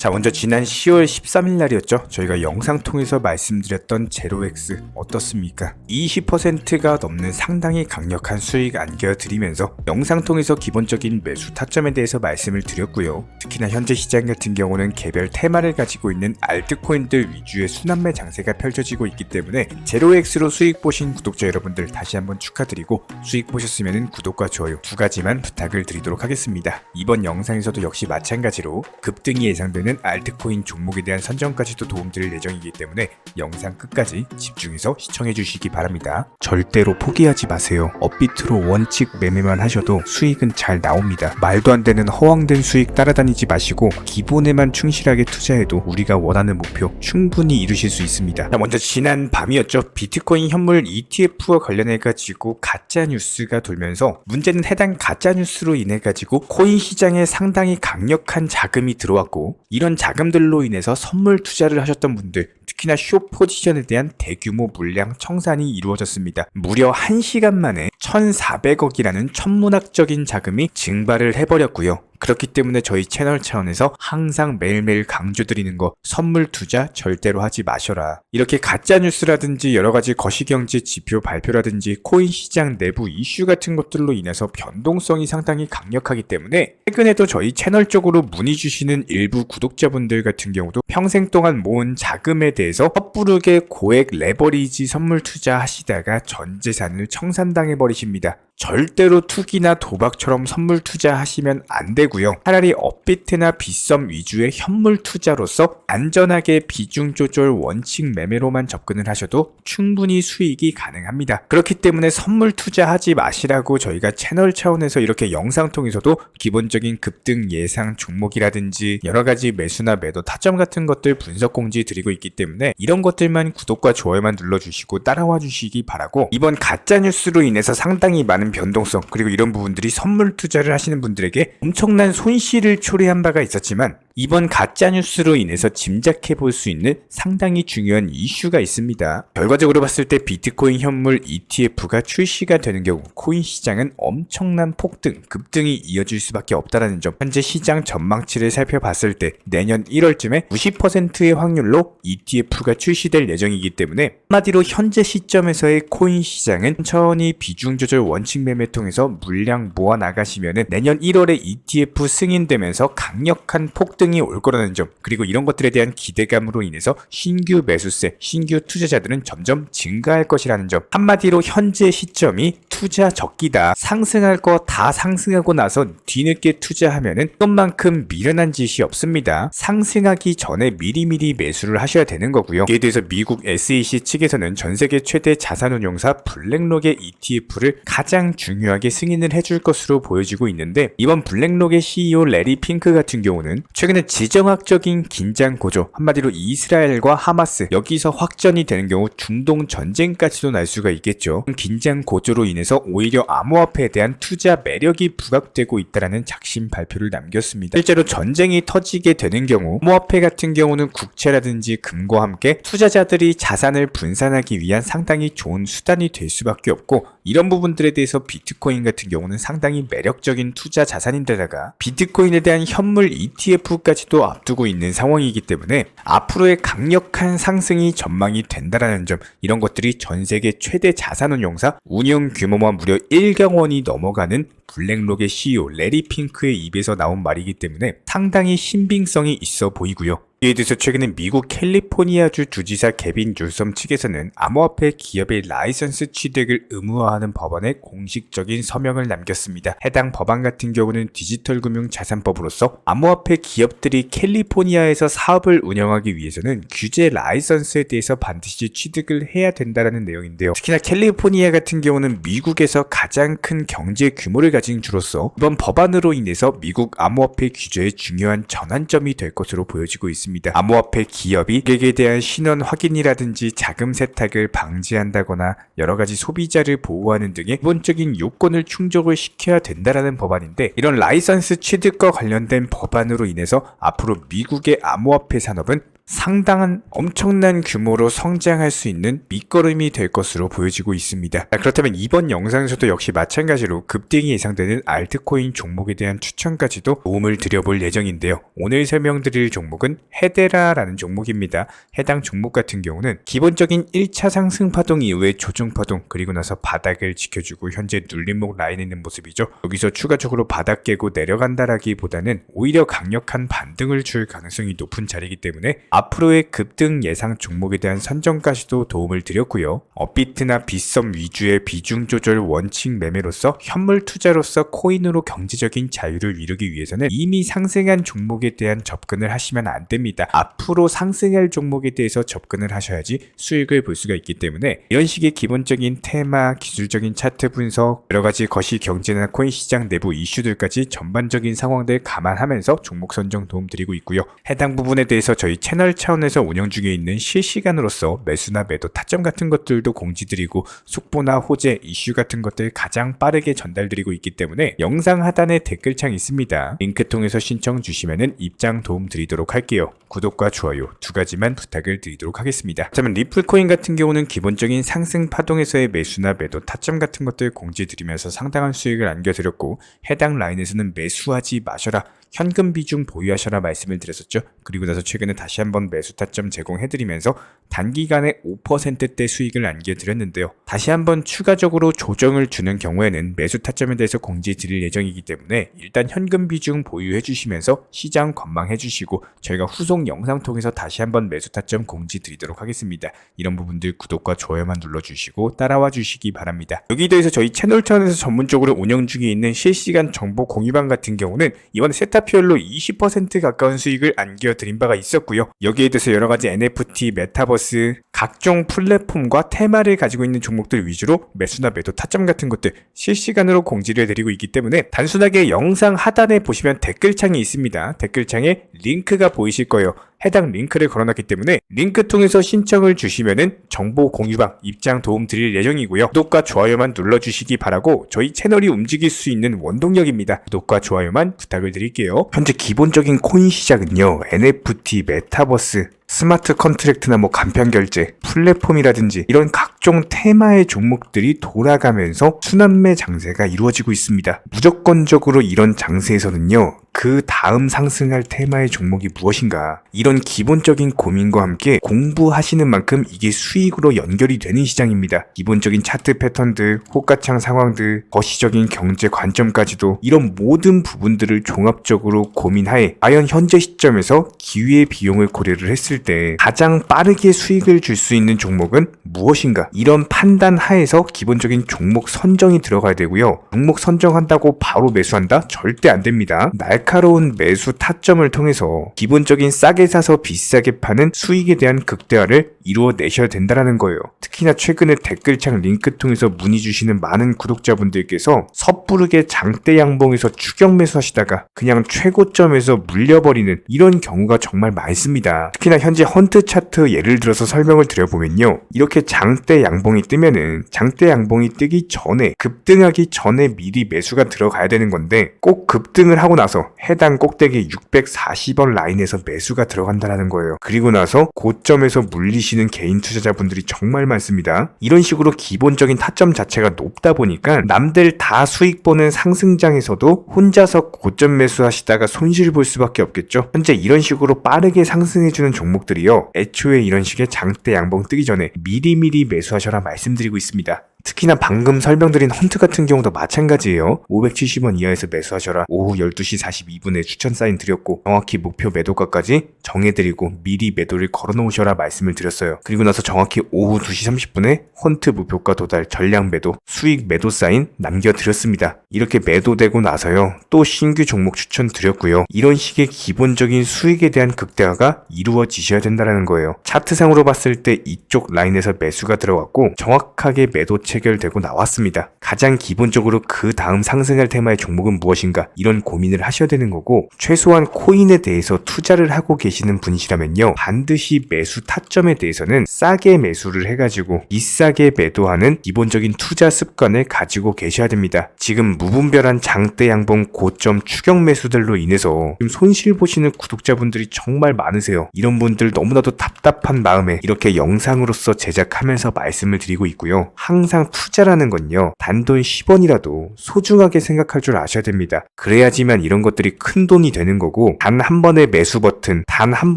자, 먼저 지난 10월 13일 날이었죠. 저희가 영상 통해서 말씀드렸던 제로엑스 어떻습니까? 20%가 넘는 상당히 강력한 수익 안겨드리면서 영상 통해서 기본적인 매수 타점에 대해서 말씀을 드렸고요. 특히나 현재 시장 같은 경우는 개별 테마를 가지고 있는 알트코인들 위주의 순환매 장세가 펼쳐지고 있기 때문에 제로엑스로 수익 보신 구독자 여러분들 다시 한번 축하드리고, 수익 보셨으면 구독과 좋아요 두 가지만 부탁을 드리도록 하겠습니다. 이번 영상에서도 역시 마찬가지로 급등이 예상되는 알트코인 종목에 대한 선정까지도 도움드릴 예정이기 때문에 영상 끝까지 집중해서 시청해 주시기 바랍니다. 절대로 포기하지 마세요. 업비트로 원칙 매매만 하셔도 수익은 잘 나옵니다. 말도 안 되는 허황된 수익 따라다니지 마시고 기본에만 충실하게 투자해도 우리가 원하는 목표 충분히 이루실 수 있습니다. 자, 먼저 지난 밤이었죠. 비트코인 현물 ETF와 관련해 가지고 가짜 뉴스가 돌면서, 문제는 해당 가짜 뉴스로 인해 가지고 코인 시장에 상당히 강력한 자금이 들어왔고, 이런 자금들로 인해서 선물 투자를 하셨던 분들, 특히나 숏 포지션에 대한 대규모 물량 청산이 이루어졌습니다. 무려 1시간 만에 1,400억이라는 천문학적인 자금이 증발을 해버렸고요. 그렇기 때문에 저희 채널 차원에서 항상 매일매일 강조드리는 거, 선물 투자 절대로 하지 마셔라. 이렇게 가짜뉴스라든지 여러가지 거시경제 지표 발표라든지 코인 시장 내부 이슈 같은 것들로 인해서 변동성이 상당히 강력하기 때문에, 최근에도 저희 채널 쪽으로 문의 주시는 일부 구독자분들 같은 경우도 평생 동안 모은 자금에 대해서 섣부르게 고액 레버리지 선물 투자 하시다가 전 재산을 청산당해 버리십니다. 절대로 투기나 도박처럼 선물 투자하시면 안 되고요. 차라리 업비트나 빗썸 위주의 현물 투자로서 안전하게 비중 조절 원칙 매매로만 접근을 하셔도 충분히 수익이 가능합니다. 그렇기 때문에 선물 투자하지 마시라고 저희가 채널 차원에서 이렇게 영상 통해서도 기본적인 급등 예상 종목이라든지 여러가지 매수나 매도 타점 같은 것들 분석 공지 드리고 있기 때문에, 이런 것들만 구독과 좋아요만 눌러주시고 따라와 주시기 바라고, 이번 가짜뉴스로 인해서 상당히 많은 변동성, 그리고 이런 부분들이 선물 투자를 하시는 분들에게 엄청난 손실을 초래한 바가 있었지만, 이번 가짜뉴스로 인해서 짐작해 볼 수 있는 상당히 중요한 이슈가 있습니다. 결과적으로 봤을 때 비트코인 현물 ETF가 출시가 되는 경우 코인 시장은 엄청난 폭등, 급등이 이어질 수밖에 없다는 점, 현재 시장 전망치를 살펴봤을 때 내년 1월쯤에 90%의 확률로 ETF가 출시될 예정이기 때문에, 한마디로 현재 시점에서의 코인 시장은 천천히 비중 조절 원칙 매매 통해서 물량 모아 나가시면은 내년 1월에 ETF 승인되면서 강력한 폭등이 올 거라는 점, 그리고 이런 것들에 대한 기대감으로 인해서 신규 매수세, 신규 투자자들은 점점 증가할 것이라는 점. 한마디로 현재 시점이 투자 적기다. 상승할 거 다 상승하고 나서 뒤늦게 투자하면은 이것만큼 미련한 짓이 없습니다. 상승하기 전에 미리미리 매수를 하셔야 되는 거고요. 이에 대해서 미국 SEC 측에서는 전 세계 최대 자산운용사 블랙록의 ETF를 가장 중요하게 승인을 해줄 것으로 보여지고 있는데, 이번 블랙록의 CEO 레리 핑크 같은 경우는 최근에 지정학적인 긴장 고조, 한마디로 이스라엘과 하마스, 여기서 확전이 되는 경우 중동 전쟁까지도 날 수가 있겠죠. 긴장 고조로 인해서 오히려 암호화폐에 대한 투자 매력이 부각되고 있다는 작심 발표를 남겼습니다. 실제로 전쟁이 터지게 되는 경우 암호화폐 같은 경우는 국채라든지 금과 함께 투자자들이 자산을 분산하기 위한 상당히 좋은 수단이 될 수밖에 없고, 이런 부분들에 대해서 비트코인 같은 경우는 상당히 매력적인 투자 자산인데다가 비트코인에 대한 현물 ETF까지도 앞두고 있는 상황이기 때문에 앞으로의 강력한 상승이 전망이 된다라는 점, 이런 것들이 전 세계 최대 자산운용사 운용 규모만 무려 1억 원이 넘어가는 블랙록의 CEO 레리 핑크의 입에서 나온 말이기 때문에 상당히 신빙성이 있어 보이고요. 이에 대해서 최근에 미국 캘리포니아주 주지사 개빈 뉴섬 측에서는 암호화폐 기업의 라이선스 취득을 의무화하는 법안에 공식적인 서명을 남겼습니다. 해당 법안 같은 경우는 디지털 금융 자산법으로서 암호화폐 기업들이 캘리포니아에서 사업을 운영하기 위해서는 규제 라이선스에 대해서 반드시 취득을 해야 된다는 내용인데요. 특히나 캘리포니아 같은 경우는 미국에서 가장 큰 경제 규모를 가진 주로서 이번 법안으로 인해서 미국 암호화폐 규제의 중요한 전환점이 될 것으로 보여지고 있습니다. 암호화폐 기업이 고객에 대한 신원 확인이라든지 자금 세탁을 방지한다거나 여러가지 소비자를 보호하는 등의 기본적인 요건을 충족을 시켜야 된다라는 법안인데, 이런 라이선스 취득과 관련된 법안으로 인해서 앞으로 미국의 암호화폐 산업은 상당한 엄청난 규모로 성장할 수 있는 밑거름이 될 것으로 보여지고 있습니다. 그렇다면 이번 영상에서도 역시 마찬가지로 급등이 예상되는 알트코인 종목에 대한 추천까지도 도움을 드려볼 예정인데요. 오늘 설명드릴 종목은 헤데라라는 종목입니다. 해당 종목 같은 경우는 기본적인 1차 상승 파동 이후에 조정 파동 그리고 나서 바닥을 지켜주고 현재 눌림목 라인에 있는 모습이죠. 여기서 추가적으로 바닥 깨고 내려간다라기보다는 오히려 강력한 반등을 줄 가능성이 높은 자리이기 때문에 앞으로의 급등 예상 종목에 대한 선정까지도 도움을 드렸고요. 업비트나 빗썸 위주의 비중 조절 원칙 매매로서 현물 투자로서 코인으로 경제적인 자유를 이루기 위해서는 이미 상승한 종목에 대한 접근을 하시면 안 됩니다. 앞으로 상승할 종목에 대해서 접근을 하셔야지 수익을 볼 수가 있기 때문에 이런 식의 기본적인 테마, 기술적인 차트 분석, 여러가지 거시 경제나 코인 시장 내부 이슈들까지 전반적인 상황들 감안하면서 종목 선정 도움 드리고 있고요. 해당 부분에 대해서 저희 채널 차원에서 운영 중에 있는 실시간으로서 매수나 매도 타점 같은 것들도 공지드리고 속보나 호재, 이슈 같은 것들 가장 빠르게 전달드리고 있기 때문에 영상 하단에 댓글창 있습니다. 링크 통해서 신청 주시면은 입장 도움 드리도록 할게요. 구독과 좋아요 두 가지만 부탁을 드리도록 하겠습니다. 그렇다면 리플코인 같은 경우는 기본적인 상승 파동에서의 매수나 매도 타점 같은 것들 공지드리면서 상당한 수익을 안겨드렸고 해당 라인에서는 매수하지 마셔라, 현금 비중 보유하셔라 말씀을 드렸었죠. 그리고 나서 최근에 다시 한번 매수 타점 제공해드리면서 단기간에 5%대 수익을 안겨드렸는데요. 다시 한번 추가적으로 조정을 주는 경우에는 매수 타점에 대해서 공지 드릴 예정이기 때문에 일단 현금 비중 보유해주시면서 시장 관망해주시고 저희가 후속 영상 통해서 다시 한번 매수 타점 공지 드리도록 하겠습니다. 이런 부분들 구독과 좋아요만 눌러주시고 따라와 주시기 바랍니다. 여기에 대해서 저희 채널 차원에서 전문적으로 운영 중에 있는 실시간 정보 공유방 같은 경우는 이번 세타피얼로 20% 가까운 수익을 안겨드린 바가 있었고요. 여기에 대해서 여러가지 NFT, 메타버스, 각종 플랫폼과 테마를 가지고 있는 종목들 위주로 매수나 매도 타점 같은 것들 실시간으로 공지를 해드리고 있기 때문에 단순하게 영상 하단에 보시면 댓글창이 있습니다. 댓글창에 링크가 보이실 거예요. 해당 링크를 걸어놨기 때문에 링크 통해서 신청을 주시면은 정보 공유방 입장 도움 드릴 예정이고요. 구독과 좋아요만 눌러주시기 바라고 저희 채널이 움직일 수 있는 원동력입니다. 구독과 좋아요만 부탁을 드릴게요. 현재 기본적인 코인 시장은요, NFT, 메타버스, 스마트 컨트랙트나 간편 결제, 플랫폼이라든지 이런 각종 테마의 종목들이 돌아가면서 순환매 장세가 이루어지고 있습니다. 무조건적으로 이런 장세에서는요, 그 다음 상승할 테마의 종목이 무엇인가, 이런 기본적인 고민과 함께 공부하시는 만큼 이게 수익으로 연결이 되는 시장입니다. 기본적인 차트 패턴들, 호가창 상황들, 거시적인 경제 관점까지도 이런 모든 부분들을 종합적으로 고민하에 과연 현재 시점에서 기회의 비용을 고려를 했을 때 가장 빠르게 수익을 줄 수 있는 종목은 무엇인가, 이런 판단 하에서 기본적인 종목 선정이 들어가야 되고요. 종목 선정한다고 바로 매수한다? 절대 안 됩니다. 날카로운 매수 타점을 통해서 기본적인 싸게 사서 비싸게 파는 수익에 대한 극대화를 이루어내셔야 된다는 거예요. 특히나 최근에 댓글창 링크 통해서 문의 주시는 많은 구독자분들께서 섣부르게 장대 양봉에서 추격 매수하시다가 그냥 최고점에서 물려버리는 이런 경우가 정말 많습니다. 특히나 현재 헌트 차트 예를 들어서 설명을 드려보면요, 이렇게 장대 양봉이 뜨면은 장대 양봉이 뜨기 전에, 급등하기 전에 미리 매수가 들어가야 되는 건데 꼭 급등을 하고 나서 해당 꼭대기 640원 라인에서 매수가 들어간다는 거예요. 그리고 나서 고점에서 물리시는 개인 투자자분들이 정말 많습니다. 이런 식으로 기본적인 타점 자체가 높다 보니까 남들 다 수익 보는 상승장에서도 혼자서 고점 매수하시다가 손실 볼 수밖에 없겠죠. 현재 이런 식으로 빠르게 상승해주는 종목들이요, 애초에 이런 식의 장대 양봉 뜨기 전에 미리미리 매수하셔라 말씀드리고 있습니다. 특히나 방금 설명드린 헌트 같은 경우도 마찬가지예요. 570원 이하에서 매수하셔라. 오후 12시 42분에 추천 사인 드렸고 정확히 목표 매도가까지 정해드리고 미리 매도를 걸어놓으셔라 말씀을 드렸어요. 그리고 나서 정확히 오후 2시 30분에 헌트 목표가 도달 전량 매도, 수익 매도 사인 남겨드렸습니다. 이렇게 매도되고 나서요, 또 신규 종목 추천 드렸고요. 이런 식의 기본적인 수익에 대한 극대화가 이루어지셔야 된다는 거예요. 차트상으로 봤을 때 이쪽 라인에서 매수가 들어갔고 정확하게 매도 체결되고 나왔습니다. 가장 기본적으로 그 다음 상승할 테마의 종목은 무엇인가 이런 고민을 하셔야 되는 거고, 최소한 코인에 대해서 투자를 하고 계시는 분이시라면요, 반드시 매수 타점에 대해서는 싸게 매수를 해가지고 비싸게 매도하는 기본적인 투자 습관을 가지고 계셔야 됩니다. 지금 무분별한 장대 양봉 고점 추격 매수들로 인해서 지금 손실 보시는 구독자분들이 정말 많으세요. 이런 분들 너무나도 답답한 마음에 이렇게 영상으로서 제작하면서 말씀을 드리고 있고요. 항상 투자라는 건요, 단돈 10원이라도 소중하게 생각할 줄 아셔야 됩니다. 그래야지만 이런 것들이 큰 돈이 되는 거고, 단 한 번의 매수 버튼, 단 한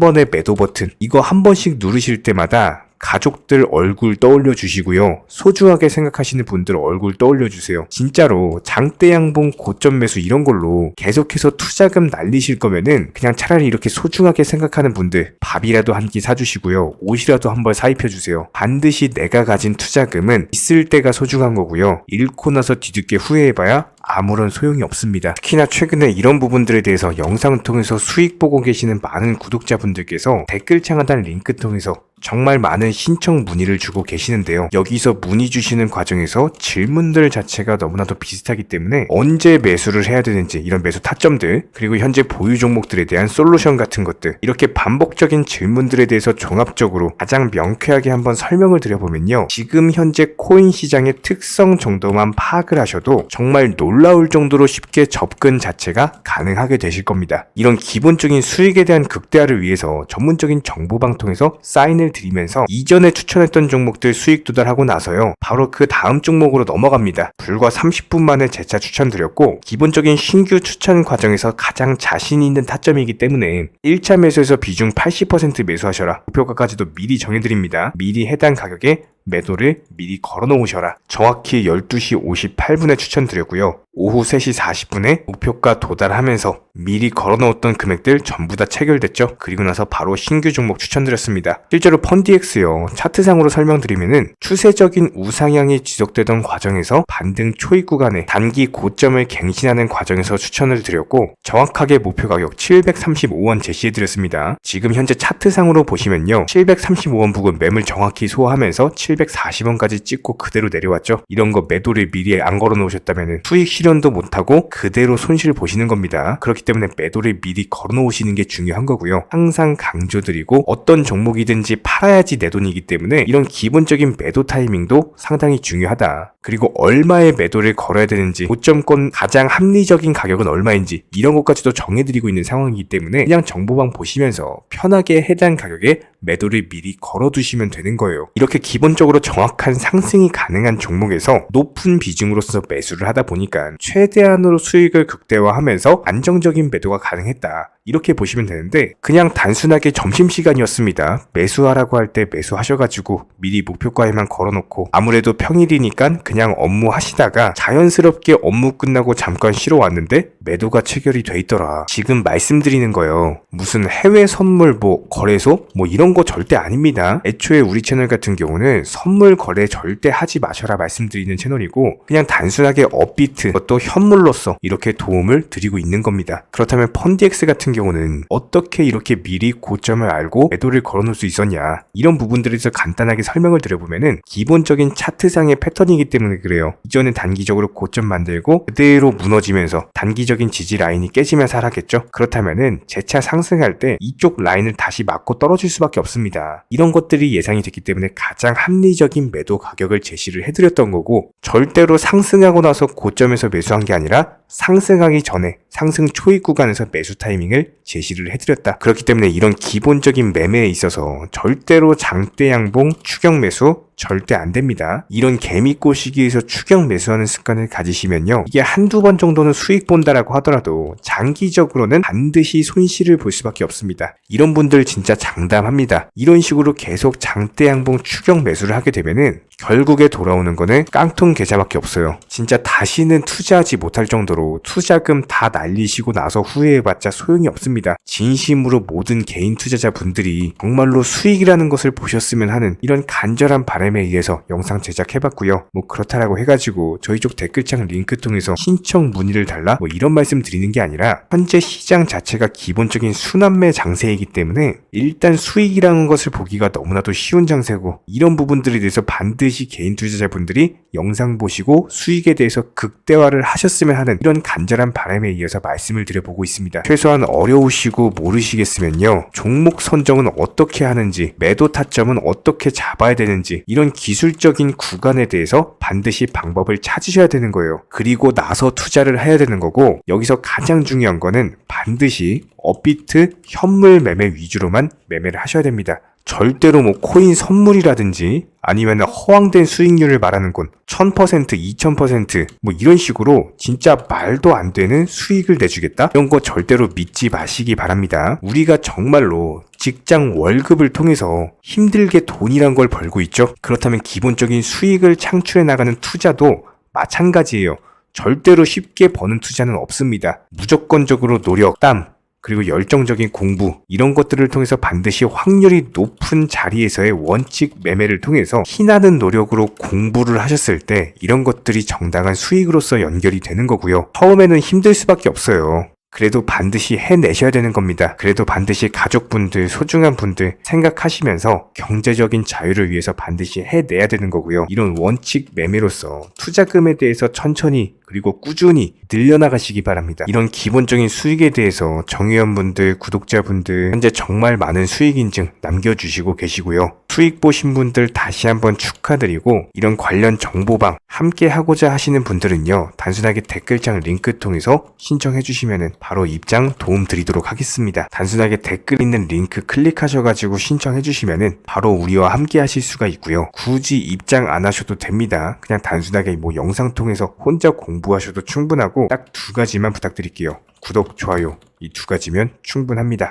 번의 매도 버튼, 이거 한 번씩 누르실 때마다 가족들 얼굴 떠올려 주시고요. 소중하게 생각하시는 분들 얼굴 떠올려 주세요. 진짜로 장대 양봉 고점 매수 이런 걸로 계속해서 투자금 날리실 거면은 그냥 차라리 이렇게 소중하게 생각하는 분들 밥이라도 한 끼 사주시고요. 옷이라도 한 벌 사입혀 주세요. 반드시 내가 가진 투자금은 있을 때가 소중한 거고요. 잃고 나서 뒤늦게 후회해봐야 아무런 소용이 없습니다. 특히나 최근에 이런 부분들에 대해서 영상을 통해서 수익 보고 계시는 많은 구독자분들께서 댓글창 하단 링크 통해서 정말 많은 신청 문의를 주고 계시는데요. 여기서 문의 주시는 과정에서 질문들 자체가 너무나도 비슷하기 때문에 언제 매수를 해야 되는지, 이런 매수 타점들, 그리고 현재 보유 종목들에 대한 솔루션 같은 것들, 이렇게 반복적인 질문들에 대해서 종합적으로 가장 명쾌하게 한번 설명을 드려보면요, 지금 현재 코인 시장의 특성 정도만 파악을 하셔도 정말 놀라울 정도로 쉽게 접근 자체가 가능하게 되실 겁니다. 이런 기본적인 수익에 대한 극대화를 위해서 전문적인 정보방 통해서 사인을 드리면서 이전에 추천했던 종목들 수익 도달하고 나서요, 바로 그 다음 종목으로 넘어갑니다. 불과 30분 만에 재차 추천드렸고, 기본적인 신규 추천 과정에서 가장 자신 있는 타점이기 때문에 1차 매수에서 비중 80% 매수하셔라, 목표가까지도 미리 정해드립니다. 미리 해당 가격에 매도를 미리 걸어 놓으셔라. 정확히 12시 58분에 추천드렸고요. 오후 3시 40분에 목표가 도달하면서 미리 걸어 놓았던 금액들 전부 다 체결됐죠. 그리고 나서 바로 신규 종목 추천드렸습니다. 실제로 펀디엑스요, 차트상으로 설명드리면은 추세적인 우상향이 지속되던 과정에서 반등 초입 구간에 단기 고점을 갱신하는 과정에서 추천을 드렸고, 정확하게 목표 가격 735원 제시해드렸습니다. 지금 현재 차트상으로 보시면요, 735원 부근 매물 정확히 소화하면서 740원까지 찍고 그대로 내려왔죠. 이런 거 매도를 미리 안 걸어 놓으셨다면 수익 실현도 못하고 그대로 손실 보시는 겁니다. 그렇기 때문에 매도를 미리 걸어 놓으시는 게 중요한 거고요. 항상 강조드리고, 어떤 종목이든지 팔아야지 내 돈이기 때문에 이런 기본적인 매도 타이밍도 상당히 중요하다. 그리고 얼마의 매도를 걸어야 되는지, 고점권 가장 합리적인 가격은 얼마인지, 이런 것까지도 정해드리고 있는 상황이기 때문에 그냥 정보방 보시면서 편하게 해당 가격에 매도를 미리 걸어두시면 되는 거예요. 이렇게 기본적으로 정확한 상승이 가능한 종목에서 높은 비중으로서 매수를 하다 보니까 최대한으로 수익을 극대화하면서 안정적인 매도가 가능했다, 이렇게 보시면 되는데, 그냥 단순하게 점심시간이었습니다, 매수하라고 할 때 매수하셔가지고 미리 목표가에만 걸어놓고 아무래도 평일이니까 그냥 업무 하시다가 자연스럽게 업무 끝나고 잠깐 쉬러 왔는데 매도가 체결이 돼 있더라. 지금 말씀드리는 거예요, 무슨 해외 선물 거래소 이런 거 절대 아닙니다. 애초에 우리 채널 같은 경우는 선물 거래 절대 하지 마셔라 말씀드리는 채널이고, 그냥 단순하게 업비트, 또 현물로서 이렇게 도움을 드리고 있는 겁니다. 그렇다면 펀디엑스 같은 경우는 어떻게 이렇게 미리 고점을 알고 매도를 걸어놓을 수 있었냐, 이런 부분들에 대해서 간단하게 설명을 드려보면은 기본적인 차트상의 패턴이기 때문에 그래요. 이전에 단기적으로 고점 만들고 그대로 무너지면서 단기적인 지지 라인이 깨지면서 하락했죠. 그렇다면은 재차 상승할 때 이쪽 라인을 다시 맞고 떨어질 수밖에 없습니다. 이런 것들이 예상이 됐기 때문에 가장 합리적인 매도 가격을 제시를 해드렸던 거고, 절대로 상승하고 나서 고점에서 매수한 게 아니라 상승하기 전에 상승 초입 구간에서 매수 타이밍을 제시를 해드렸다. 그렇기 때문에 이런 기본적인 매매에 있어서 절대로 장대 양봉 추격 매수 절대 안 됩니다. 이런 개미꼬 시기에서 추격 매수하는 습관을 가지시면요, 이게 한두 번 정도는 수익 본다라고 하더라도 장기적으로는 반드시 손실을 볼 수밖에 없습니다. 이런 분들 진짜 장담합니다. 이런 식으로 계속 장대 양봉 추격 매수를 하게 되면은 결국에 돌아오는 거는 깡통 계좌밖에 없어요. 진짜 다시는 투자하지 못할 정도로 투자금 다 날리시고 나서 후회해봤자 소용이 없습니다. 진심으로 모든 개인 투자자분들이 정말로 수익이라는 것을 보셨으면 하는 이런 간절한 바람 바람에 의해서 영상 제작해봤고요. 뭐 그렇다라고 해가지고 저희 쪽 댓글창 링크 통해서 신청 문의를 달라 뭐 이런 말씀 드리는 게 아니라 현재 시장 자체가 기본적인 순환매 장세이기 때문에 일단 수익이라는 것을 보기가 너무나도 쉬운 장세고, 이런 부분들에 대해서 반드시 개인 투자자분들이 영상 보시고 수익에 대해서 극대화를 하셨으면 하는 이런 간절한 바람에 이어서 말씀을 드려보고 있습니다. 최소한 어려우시고 모르시겠으면요, 종목 선정은 어떻게 하는지, 매도 타점은 어떻게 잡아야 되는지, 이런 기술적인 구간에 대해서 반드시 방법을 찾으셔야 되는 거예요. 그리고 나서 투자를 해야 되는 거고, 여기서 가장 중요한 거는 반드시 업비트 현물 매매 위주로만 매매를 하셔야 됩니다. 절대로 뭐 코인 선물이라든지 아니면 허황된 수익률을 말하는 건 1000%, 2000% 뭐 이런 식으로 진짜 말도 안 되는 수익을 내주겠다? 이런 거 절대로 믿지 마시기 바랍니다. 우리가 정말로 직장 월급을 통해서 힘들게 돈이란 걸 벌고 있죠. 그렇다면 기본적인 수익을 창출해 나가는 투자도 마찬가지예요. 절대로 쉽게 버는 투자는 없습니다. 무조건적으로 노력, 땀, 그리고 열정적인 공부, 이런 것들을 통해서 반드시 확률이 높은 자리에서의 원칙 매매를 통해서 희나는 노력으로 공부를 하셨을 때 이런 것들이 정당한 수익으로서 연결이 되는 거고요. 처음에는 힘들 수밖에 없어요. 그래도 반드시 해내셔야 되는 겁니다. 그래도 반드시 가족분들, 소중한 분들 생각하시면서 경제적인 자유를 위해서 반드시 해내야 되는 거고요. 이런 원칙 매매로서 투자금에 대해서 천천히 그리고 꾸준히 늘려나가시기 바랍니다. 이런 기본적인 수익에 대해서 정회원분들, 구독자분들 현재 정말 많은 수익 인증 남겨주시고 계시고요. 수익 보신 분들 다시 한번 축하드리고, 이런 관련 정보방 함께 하고자 하시는 분들은요, 단순하게 댓글창 링크 통해서 신청해 주시면 바로 입장 도움 드리도록 하겠습니다. 단순하게 댓글 있는 링크 클릭하셔가지고 신청해 주시면 바로 우리와 함께 하실 수가 있고요. 굳이 입장 안 하셔도 됩니다. 그냥 단순하게 뭐 영상 통해서 혼자 공부하셔도 충분하고 딱 두 가지만 부탁드릴게요. 구독, 좋아요, 이 두 가지면 충분합니다.